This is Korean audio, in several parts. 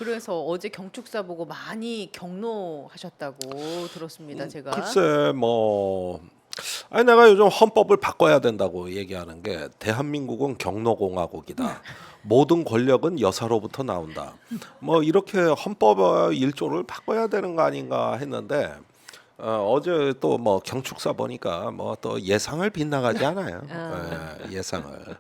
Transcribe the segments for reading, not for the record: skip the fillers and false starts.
그래서 어제 경축사 보고 많이 격노하셨다고 들었습니다. 제가. 글쎄 뭐 아니 내가 요즘 헌법을 바꿔야 된다고 얘기하는 게 대한민국은 경로공화국이다. 모든 권력은 여사로부터 나온다. 뭐 이렇게 헌법 1조를 바꿔야 되는 거 아닌가 했는데 어제 또 뭐 경축사 보니까 뭐 또 예상을 빗나가지 않아요. 예상을.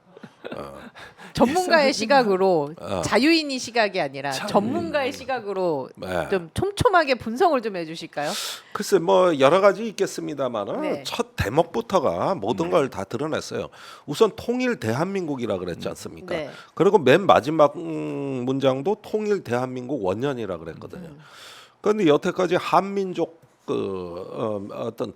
전문가의 시각으로 어. 자유인이 시각이 아니라 전문가의 시각으로 네. 좀 촘촘하게 분석을 좀 해주실까요? 글쎄 뭐 여러 가지 있겠습니다만은 네. 첫 대목부터가 모든 걸 다 드러냈어요. 우선 통일 대한민국이라 그랬지 않습니까? 네. 그리고 맨 마지막 문장도 통일 대한민국 원년이라 그랬거든요. 그런데 여태까지 한민족 어떤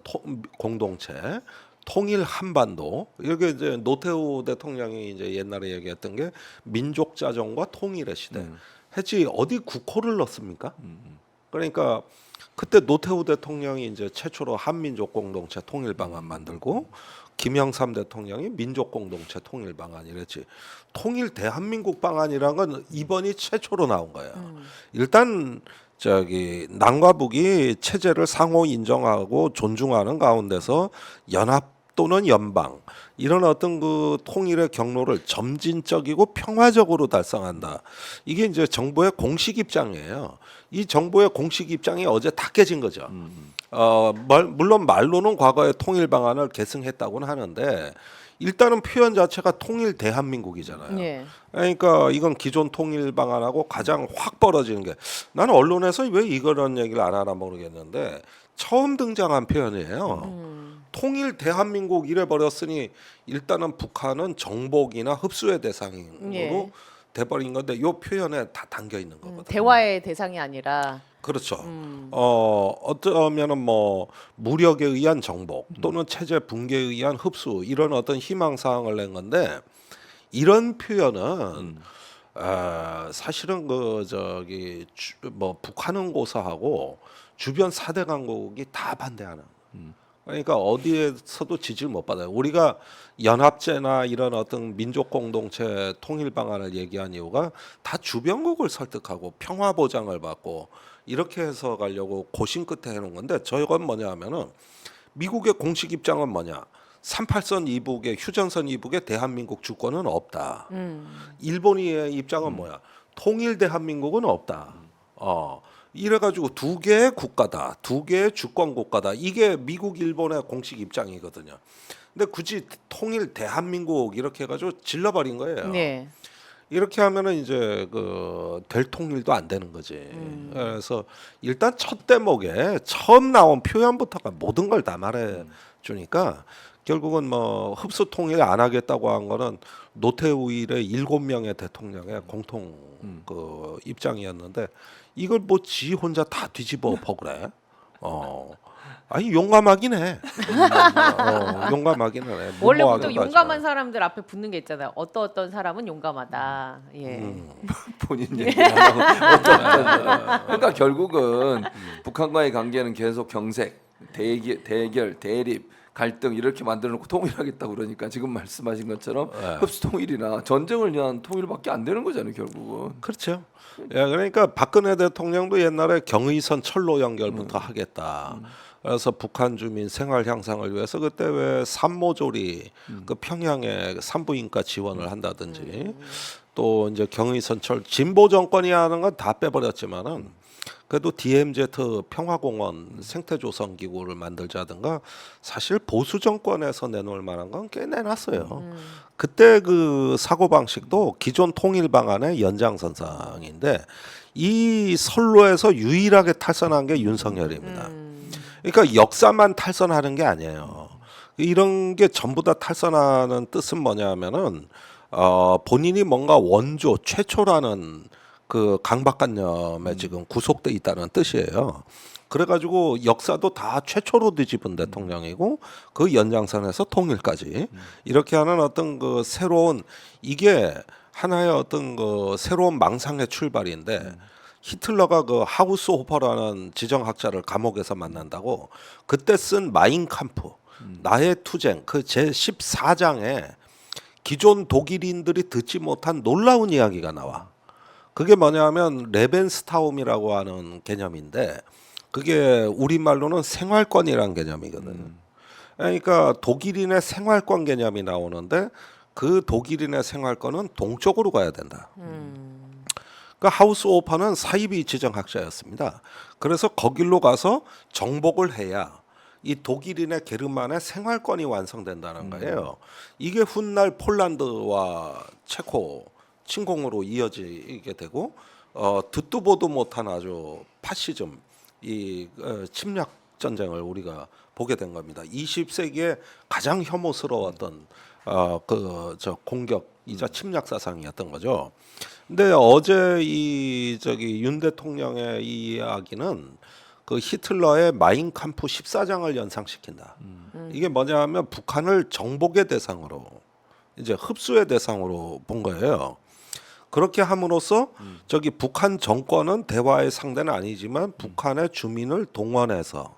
공동체 통일 한반도 이렇게 이제 노태우 대통령이 이제 옛날에 얘기했던 게 민족 자정과 통일의 시대 했지 어디 국호를 넣습니까? 그러니까 그때 노태우 대통령이 이제 최초로 한민족 공동체 통일 방안 만들고 김영삼 대통령이 민족 공동체 통일 방안이랬지. 통일 대한민국 방안이란 건 이번이 최초로 나온 거예요. 일단 저기 남과 북이 체제를 상호 인정하고 존중하는 가운데서 연합 또는 연방 이런 어떤 그 통일의 경로를 점진적이고 평화적으로 달성한다. 이게 이제 정부의 공식 입장이에요. 이 정부의 공식 입장이 어제 다 깨진 거죠. 물론 말로는 과거에 통일 방안을 계승했다고는 하는데 일단은 표현 자체가 통일 대한민국이잖아요. 예. 그러니까 이건 기존 통일 방안하고 가장 확 벌어지는 게 나는 언론에서 왜 이런 얘기를 안 하나 모르겠는데 처음 등장한 표현이에요. 통일 대한민국 이래 버렸으니 일단은 북한은 정복이나 흡수의 대상으로 예. 돼버린 건데 이 표현에 다 담겨 있는 거거든요. 대화의 대상이 아니라 그렇죠. 어쩌면은 뭐 무력에 의한 정복 또는 체제 붕괴에 의한 흡수 이런 어떤 희망 사항을 낸 건데 이런 표현은 사실은 그 저기 뭐 북한은 고사하고 주변 4대 강국이 다 반대하는. 그러니까 어디에서도 지지를 못 받아요. 우리가 연합제나 이런 어떤 민족 공동체 통일 방안을 얘기한 이유가 다 주변국을 설득하고 평화 보장을 받고 이렇게 해서 가려고 고심 끝에 해놓은 건데 저건 뭐냐 하면은 미국의 공식 입장은 뭐냐? 38선 이북의 휴전선 이북의 대한민국 주권은 없다. 일본의 입장은 뭐야? 통일 대한민국은 없다. 이래가지고 두 개의 국가다, 두 개의 주권 국가다. 이게 미국, 일본의 공식 입장이거든요. 근데 굳이 통일 대한민국 이렇게 해가지고 질러버린 거예요. 네. 이렇게 하면은 이제 그 될 통일도 안 되는 거지. 그래서 일단 첫 대목에 처음 나온 표현부터가 모든 걸 다 말해 주니까 결국은 뭐 흡수 통일 안 하겠다고 한 거는 노태우 이래 7명의 대통령의 공통 그 입장이었는데 이걸 뭐 지 혼자 다 뒤집어 버그래. 아니 용감하긴 해. 용감하긴 해. 원래부터 무모하기도 용감한 하지만. 사람들 앞에 붙는 게 있잖아요. 어떤 사람은 용감하다. 예. 본인 얘기 안 하고 어떤 사람. 그러니까 결국은 북한과의 관계는 계속 경색, 대결, 대립, 갈등 이렇게 만들어 놓고 통일하겠다고 그러니까 지금 말씀하신 것처럼 흡수 통일이나 전쟁을 위한 통일밖에 안 되는 거잖아요, 결국은. 그렇죠. 예, 그러니까 박근혜 대통령도 옛날에 경의선 철로 연결부터 하겠다. 그래서 북한 주민 생활 향상을 위해서 그때 왜 산모조리 그 평양에 산부인과 지원을 한다든지 또 이제 경의선 철 진보 정권이 하는 건 다 빼버렸지만은 그래도 DMZ 평화공원 생태조성 기구를 만들자든가 사실 보수 정권에서 내놓을 만한 건 꽤 내놨어요. 그때 그 사고 방식도 기존 통일 방안의 연장선상인데 이 선로에서 유일하게 탈선한 게 윤석열입니다. 그러니까 역사만 탈선하는 게 아니에요. 이런 게 전부 다 탈선하는 뜻은 뭐냐면은 본인이 뭔가 원조 최초라는 그 강박관념에 지금 구속돼 있다는 뜻이에요. 그래가지고 역사도 다 최초로 뒤집은 대통령이고 그 연장선에서 통일까지 이렇게 하는 어떤 그 새로운 이게 하나의 어떤 그 새로운 망상의 출발인데 히틀러가 그 하우스 호퍼라는 지정학자를 감옥에서 만난다고 그때 쓴 마인캄프 나의 투쟁 그 제 14장에 기존 독일인들이 듣지 못한 놀라운 이야기가 나와. 그게 뭐냐면 레벤스타움이라고 하는 개념인데 그게 우리말로는 생활권이라는 개념이거든요. 그러니까 독일인의 생활권 개념이 나오는데 그 독일인의 생활권은 동쪽으로 가야 된다. 그러니까 하우스오퍼는 사이비 지정학자였습니다. 그래서 거길로 가서 정복을 해야 이 독일인의 게르만의 생활권이 완성된다는 거예요. 이게 훗날 폴란드와 체코 침공으로 이어지게 되고 듣도 보도 못한 아주 파시즘 이 침략 전쟁을 우리가 보게 된 겁니다. 20세기에 가장 혐오스러웠던 그 공격이자 침략 사상이었던 거죠. 근데 어제 이 윤 대통령의 이 이야기는 그 히틀러의 마인캄프 14장을 연상시킨다. 이게 뭐냐면 북한을 정복의 대상으로 이제 흡수의 대상으로 본 거예요. 그렇게 함으로써 북한 정권은 대화의 상대는 아니지만 북한의 주민을 동원해서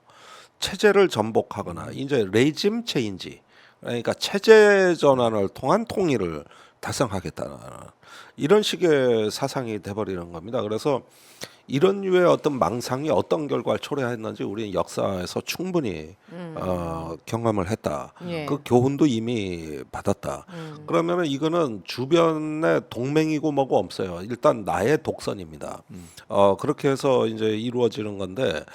체제를 전복하거나 이제 레짐 체인지 그러니까 체제 전환을 통한 통일을 달성하겠다는 이런 식의 사상이 돼버리는 겁니다. 그래서 이런 류의 어떤 망상이 어떤 결과를 초래했는지 우리는 역사에서 충분히 경험을 했다. 예. 그 교훈도 이미 받았다. 그러면은 이거는 주변에 동맹이고 뭐고 없어요. 일단 나의 독선입니다. 그렇게 해서 이제 이루어지는 건데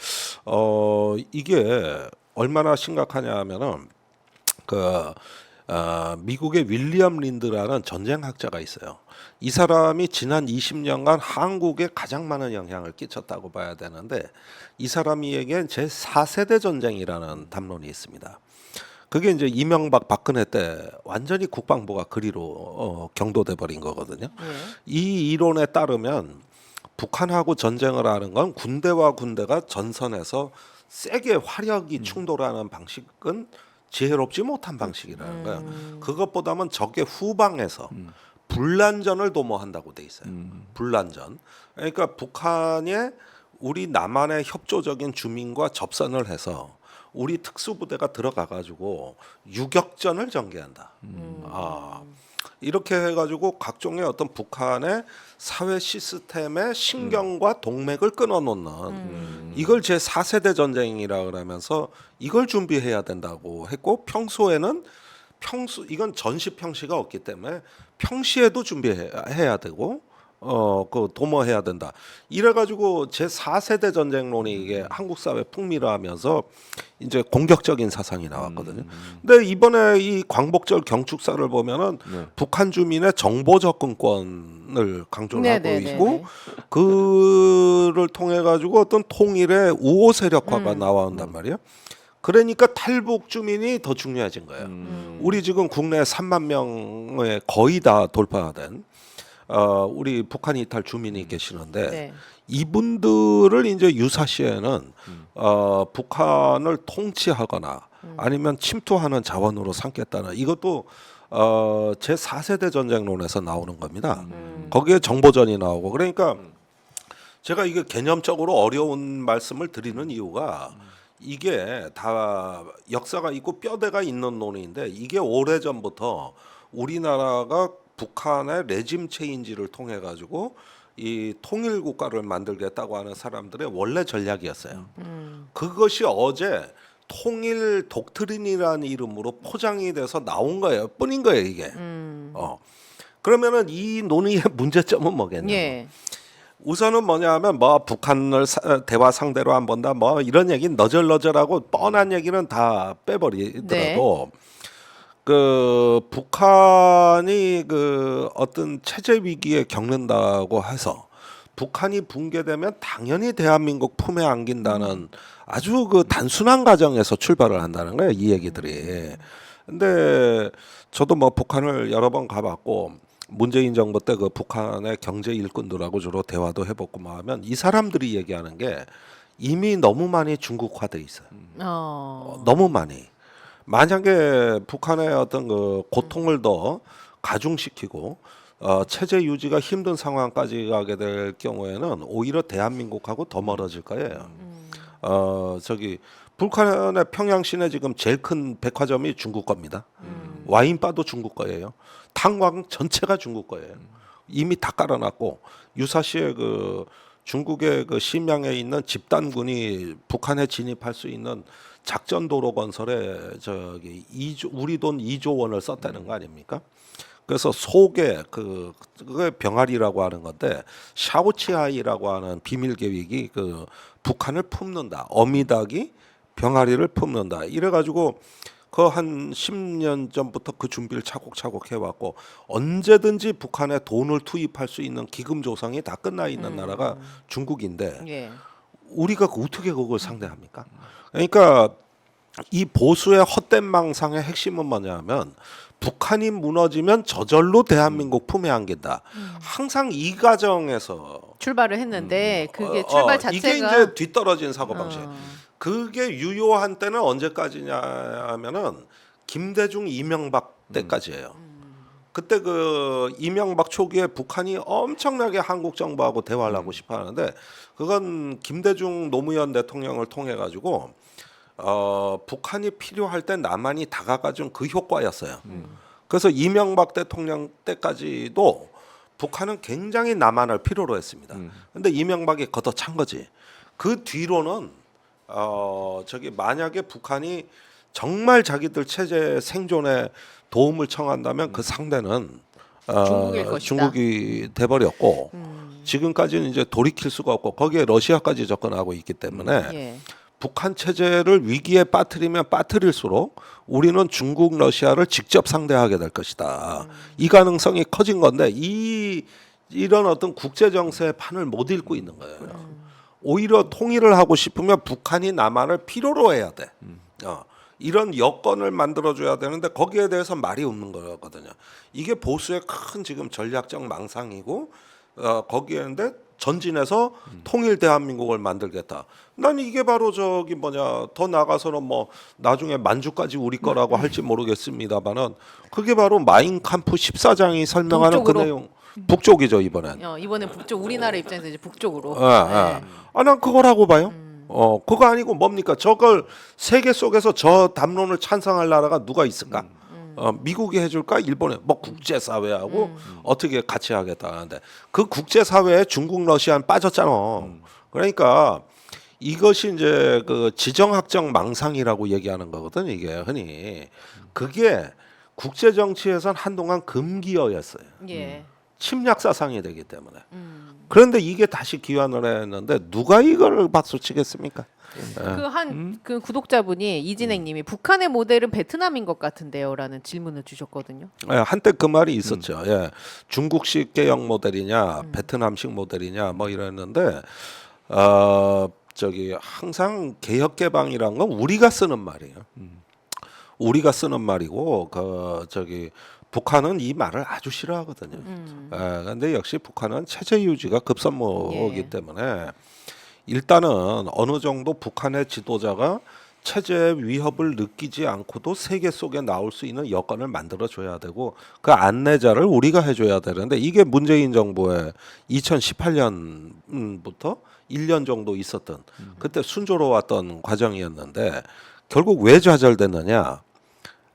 이게 얼마나 심각하냐면은 미국의 윌리엄 린드라는 전쟁학자가 있어요. 이 사람이 지난 20년간 한국에 가장 많은 영향을 끼쳤다고 봐야 되는데 이 사람이 얘기한 제4세대 전쟁이라는 담론이 있습니다. 그게 이제 이명박 박근혜 때 완전히 국방부가 그리로 경도돼 버린 거거든요. 이 이론에 따르면 북한하고 전쟁을 하는 건 군대와 군대가 전선에서 세게 화력이 충돌하는 방식은 지혜롭지 못한 방식이라는 거예요. 그것보다는 적의 후방에서 분란전을 도모한다고 돼 있어요. 분란전. 그러니까 북한에 우리 남한의 협조적인 주민과 접선을 해서 우리 특수부대가 들어가 가지고 유격전을 전개한다. 이렇게 해가지고 각종의 어떤 북한의 사회 시스템의 신경과 동맥을 끊어놓는 이걸 제4세대 전쟁이라 그러면서 이걸 준비해야 된다고 했고 평소에는 이건 전시 평시가 없기 때문에 평시에도 준비해야 되고 그 도모해야 된다. 이래가지고 제4세대 전쟁론이 이게 한국 사회 풍미화하면서 이제 공격적인 사상이 나왔거든요. 근데 이번에 이 광복절 경축사를 보면은 북한 주민의 정보 접근권을 강조를 하고 있고 그를 통해 가지고 어떤 통일의 우호 세력화가 나온단 말이에요. 그러니까 탈북 주민이 더 중요해진 거예요. 우리 지금 국내 3만 명의 거의 다 돌파된 우리 북한 이탈 주민이 계시는데 이분들을 이제 유사시에는 북한을 통치하거나 아니면 침투하는 자원으로 삼겠다는 이것도 제4세대 전쟁론에서 나오는 겁니다. 거기에 정보전이 나오고 그러니까 제가 이게 개념적으로 어려운 말씀을 드리는 이유가 이게 다 역사가 있고 뼈대가 있는 논의인데 이게 오래전부터 우리나라가 북한의 레짐 체인지를 통해 가지고 이 통일 국가를 만들겠다고 하는 사람들의 원래 전략이었어요. 그것이 어제 통일 독트린이라는 이름으로 포장이 돼서 나온 거예요. 뿐인 거예요, 이게. 그러면은 이 논의의 문제점은 뭐겠냐? 예. 우선은 뭐냐면 뭐 북한을 대화 상대로 안 본다 뭐 이런 얘기는 너절너절하고 뻔한 얘기는 다 빼버리더라도 그 북한이 그 어떤 체제 위기에 겪는다고 해서 북한이 붕괴되면 당연히 대한민국 품에 안긴다는 아주 그 단순한 가정에서 출발을 한다는 거예요, 이 얘기들이. 근데 저도 뭐 북한을 여러 번 가봤고 문재인 정부 때 그 북한의 경제 일꾼들하고 주로 대화도 해봤고 뭐 하면 이 사람들이 얘기하는 게 이미 너무 많이 중국화돼 있어요. 너무 많이. 만약에 북한의 어떤 그 고통을 더 가중시키고 체제 유지가 힘든 상황까지 가게 될 경우에는 오히려 대한민국하고 더 멀어질 거예요. 북한의 평양 시내 지금 제일 큰 백화점이 중국 겁니다. 와인바도 중국 거예요. 탄광 전체가 중국 거예요. 이미 다 깔아놨고 유사시에 그 중국의 그 심양에 있는 집단군이 북한에 진입할 수 있는 작전 도로 건설에 저기 우리 돈 2조 원을 썼다는 거 아닙니까? 그래서 속에 그게 병아리라고 하는 건데 샤오치아이라고 하는 비밀 계획이 그 북한을 품는다. 어미닭이 병아리를 품는다. 이래 가지고 그 한 10년 전부터 그 준비를 차곡차곡 해왔고 언제든지 북한에 돈을 투입할 수 있는 기금 조성이 다 끝나 있는 나라가 중국인데 예. 우리가 어떻게 그걸 상대합니까? 그러니까 이 보수의 헛된 망상의 핵심은 뭐냐면 북한이 무너지면 저절로 대한민국 품에 안긴다. 항상 이 과정에서 출발을 했는데 그게 출발 자체가 이게 이제 뒤떨어진 사고 방식. 어. 그게 유효한 때는 언제까지냐 하면은 김대중 이명박 때까지예요. 그때 그 이명박 초기에 북한이 엄청나게 한국 정부하고 대화를 하고 싶어 하는데 그건 김대중 노무현 대통령을 통해 가지고 북한이 필요할 때 남한이 다가가준 그 효과였어요. 그래서 이명박 대통령 때까지도 북한은 굉장히 남한을 필요로 했습니다. 근데 이명박이 걷어찬 거지. 그 뒤로는 저기 만약에 북한이 정말 자기들 체제 생존에 도움을 청한다면 그 상대는 중국일 것이다. 중국이 돼버렸고 지금까지는 이제 돌이킬 수가 없고 거기에 러시아까지 접근하고 있기 때문에 예. 북한 체제를 위기에 빠뜨리면 빠뜨릴수록 우리는 중국, 러시아를 직접 상대하게 될 것이다. 이 가능성이 커진 건데 이런 어떤 국제 정세의 판을 못 읽고 있는 거예요. 오히려 통일을 하고 싶으면 북한이 남한을 필요로 해야 돼. 이런 여건을 만들어줘야 되는데 거기에 대해서 말이 없는 거거든요. 이게 보수의 큰 지금 전략적 망상이고 거기에는데 전진해서 통일 대한민국을 만들겠다. 난 이게 바로 저기 뭐냐 더 나가서는 뭐 나중에 만주까지 우리 거라고 할지 모르겠습니다만은 그게 바로 마인캄프 14장이 설명하는 북쪽으로? 그 내용. 북쪽이죠 이번엔. 이번엔 북쪽 우리나라 입장에서 이제 북쪽으로. 난 그거라고 봐요. 그거 아니고 뭡니까? 저걸 세계 속에서 저 담론을 찬성할 나라가 누가 있을까? 미국이 해줄까? 일본에 뭐 국제사회하고 어떻게 같이 하겠다 하는데 그 국제사회에 중국, 러시아는 빠졌잖아. 그러니까 이것이 이제 그 지정학적 망상이라고 얘기하는 거거든. 이게 흔히 그게 국제 정치에선 한동안 금기어였어요. 예. 침략 사상이 되기 때문에. 그런데 이게 다시 기원을 했는데 누가 이걸 박수 치겠습니까? 그 구독자분이 이진행님이 북한의 모델은 베트남인 것 같은데요라는 질문을 주셨거든요. 예, 한때 그 말이 있었죠. 예, 중국식 개혁 모델이냐, 베트남식 모델이냐, 뭐 이랬는데 저기 항상 개혁 개방이란 건 우리가 쓰는 말이에요. 우리가 쓰는 말이고 그 저기. 북한은 이 말을 아주 싫어하거든요. 그런데 역시 북한은 체제 유지가 급선무이기 때문에 일단은 어느 정도 북한의 지도자가 체제의 위협을 느끼지 않고도 세계 속에 나올 수 있는 여건을 만들어줘야 되고 그 안내자를 우리가 해줘야 되는데 이게 문재인 정부의 2018년부터 1년 정도 있었던 그때 순조로웠던 과정이었는데 결국 왜 좌절됐느냐.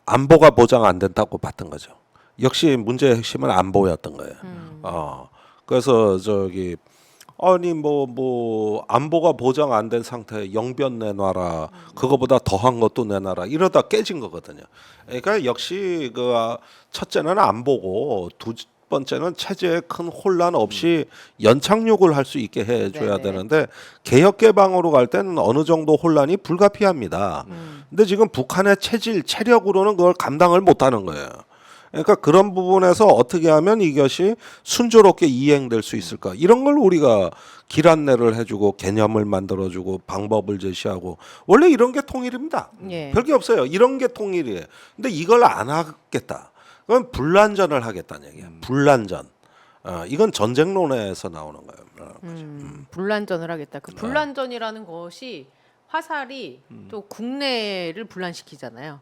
안보가 보장 안 된다고 봤던 거죠. 역시 문제의 핵심은 안보였던 거예요. 그래서 저기 아니 뭐 안보가 보장 안 된 상태에 영변 내놔라. 그거보다 더한 것도 내놔라. 이러다 깨진 거거든요. 그러니까 역시 그 첫째는 안보고 두 번째는 체제에 큰 혼란 없이 연착륙을 할 수 있게 해줘야 되는데 개혁 개방으로 갈 때는 어느 정도 혼란이 불가피합니다. 근데 지금 북한의 체질 체력으로는 그걸 감당을 못하는 거예요. 그러니까 그런 부분에서 어떻게 하면 이것이 순조롭게 이행될 수 있을까? 이런 걸 우리가 길 안내를 해주고 개념을 만들어주고 방법을 제시하고 원래 이런 게 통일입니다. 예. 별게 없어요. 이런 게 통일이에요. 근데 이걸 안 하겠다. 그건 분란전을 하겠다는 얘기야. 분란전. 이건 전쟁론에서 나오는 거예요. 분란전을 하겠다. 그 분란전이라는 것이 화살이 또 국내를 분란시키잖아요.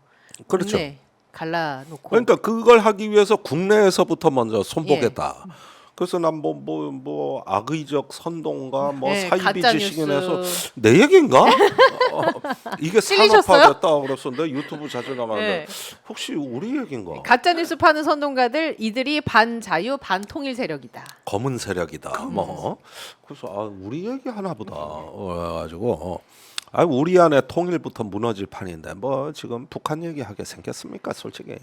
그렇죠. 국내 갈라놓고. 그러니까 그걸 하기 위해서 국내에서부터 먼저 손보겠다. 그래서 난 뭐 악의적 선동과 뭐 네, 사이비 가짜 지식인해서 뉴스. 내 얘기인가? 이게 찔리셨어요? 산업화됐다 그래서 내 유튜브 자주 나가는데 네. 혹시 우리 얘기인가? 가짜 뉴스 파는 선동가들 이들이 반자유 반통일 세력이다. 검은 세력이다. 뭐 그래서 우리 얘기 하나 보다. 그래가지고 우리 안에 통일부터 무너질 판인데 뭐 지금 북한 얘기하게 생겼습니까, 솔직히.